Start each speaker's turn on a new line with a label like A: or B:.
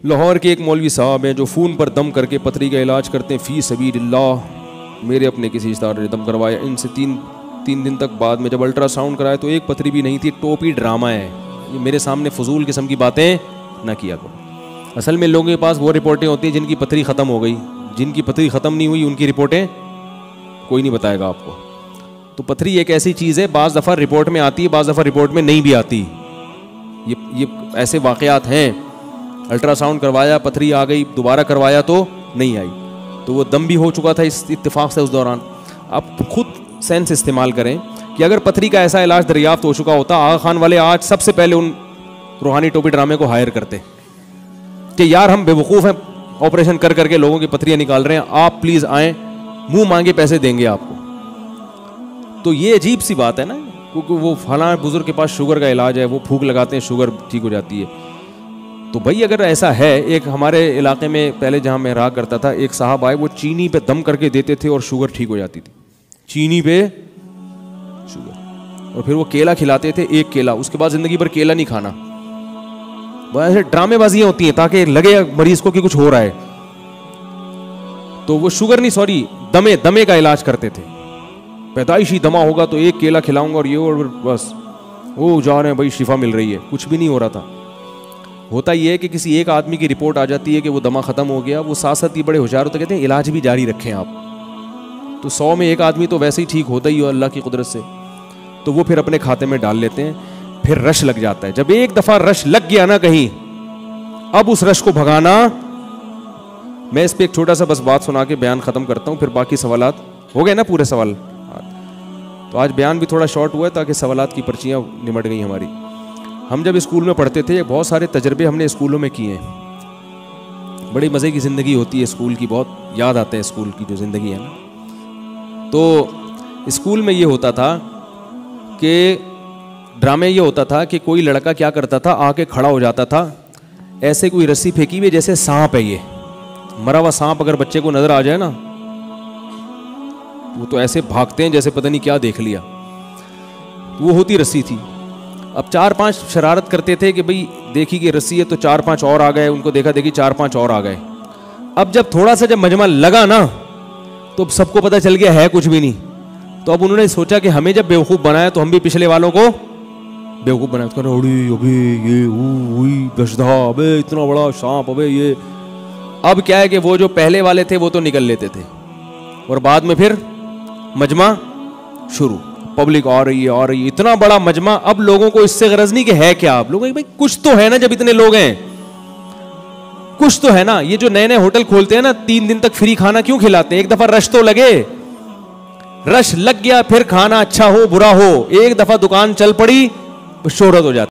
A: लाहौर के एक मौलवी साहब हैं जो फ़ोन पर दम करके पथरी का इलाज करते हैं फ़ी सबीलिल्लाह। मेरे अपने किसी रिश्तेदार ने दम करवाया, इनसे तीन दिन तक बाद में जब अल्ट्रासाउंड कराया तो एक पथरी भी नहीं थी। टोपी ड्रामा है ये, मेरे सामने फजूल किस्म की बातें ना किया करो। असल में लोगों के पास वो रिपोर्टें होती हैं जिनकी पथरी ख़त्म हो गई, जिनकी पथरी ख़त्म नहीं हुई उनकी रिपोर्टें कोई नहीं बताएगा आपको। तो पथरी एक ऐसी चीज़ है, बाज़ दफ़ा रिपोर्ट में आती है, बाज़ दफ़ा रिपोर्ट में नहीं भी आती। ये ऐसे वाक़यात हैं। अल्ट्रासाउंड करवाया, पथरी आ गई, दोबारा करवाया तो नहीं आई, तो वो दम भी हो चुका था इस इत्तेफाक से उस दौरान। आप खुद सेंस इस्तेमाल करें कि अगर पथरी का ऐसा इलाज दरियाफ्त हो चुका होता, आगा खान वाले आज सबसे पहले उन रूहानी टोपी ड्रामे को हायर करते कि यार हम बेवकूफ़ हैं, ऑपरेशन कर करके लोगों की पथरियाँ निकाल रहे हैं, आप प्लीज़ आएँ, मुंह मांगे पैसे देंगे आपको। तो ये अजीब सी बात है ना, क्योंकि वो फलां बुजुर्ग के पास शुगर का इलाज है, वो फूंक लगाते हैं, शुगर ठीक हो जाती है। तो भाई अगर ऐसा है, एक हमारे इलाके में पहले जहाँ मैं रहा करता था, एक साहब आए, वो चीनी पे दम करके देते थे और शुगर ठीक हो जाती थी। चीनी पे शुगर, और फिर वो केला खिलाते थे, एक केला, उसके बाद जिंदगी भर केला नहीं खाना। वो ऐसे ड्रामेबाजियाँ होती हैं ताकि लगे मरीज को कि कुछ हो रहा है। तो वो शुगर नहीं, सॉरी, दमे का इलाज करते थे। पैदाइशी दमा होगा तो एक केला खिलाऊंगा और ये, और बस वो जा रहे हैं भाई, शिफा मिल रही है। कुछ भी नहीं हो रहा था। होता ये है कि किसी एक आदमी की रिपोर्ट आ जाती है कि वो दमा ख़त्म हो गया, वो साथ साथ ही बड़े होशियार होते, कहते हैं इलाज भी जारी रखें आप। तो 100 में एक आदमी तो वैसे ही ठीक होता ही हो अल्लाह की कुदरत से, तो वो फिर अपने खाते में डाल लेते हैं। फिर रश लग जाता है। जब एक दफ़ा रश लग गया ना कहीं, अब उस रश को भगाना। मैं इस पर एक छोटा सा बस बात सुना के बयान ख़त्म करता हूँ, फिर बाकी सवालात हो गए ना पूरे सवाल। तो आज बयान भी थोड़ा शॉर्ट हुआ है ताकि सवालात की पर्चियाँ निमट गई हमारी। हम जब स्कूल में पढ़ते थे, बहुत सारे तजर्बे हमने स्कूलों में किए हैं। बड़ी मज़े की ज़िंदगी होती है स्कूल की, बहुत याद आते हैं स्कूल की जो ज़िंदगी है ना। तो स्कूल में ये होता था कि ड्रामे ये होता था कि कोई लड़का क्या करता था, आके खड़ा हो जाता था, ऐसे कोई रस्सी फेंकी हुई जैसे सांप है, ये मरा हुआ सांप अगर बच्चे को नज़र आ जाए ना, वो तो ऐसे भागते हैं जैसे पता नहीं क्या देख लिया। वो होती रस्सी थी। अब 4-5 शरारत करते थे कि भाई देखी कि रस्सी है, तो 4-5 और आ गए, उनको देखा देखी 4-5 और आ गए। अब जब थोड़ा सा जब मजमा लगा ना, तो सबको पता चल गया है कुछ भी नहीं। तो अब उन्होंने सोचा कि हमें जब बेवकूफ़ बनाया तो हम भी पिछले वालों को बेवकूफ़ बनाया। तो अबे ये गशदा, अबे इतना बड़ा सांप, अबे ये। अब क्या है कि वो जो पहले वाले थे वो तो निकल लेते थे, और बाद में फिर मजमा शुरू, पब्लिक आ रही है, इतना बड़ा मजमा। अब लोगों को इससे गरज नहीं कि है क्या, आप लोगों भाई कुछ तो है ना, जब इतने लोग हैं कुछ तो है ना। ये जो नए नए होटल खोलते हैं ना, 3 दिन तक फ्री खाना क्यों खिलाते हैं? एक दफा रश तो लगे, रश लग गया, फिर खाना अच्छा हो बुरा हो, एक दफा दुकान चल पड़ी, शोहरत हो जाती।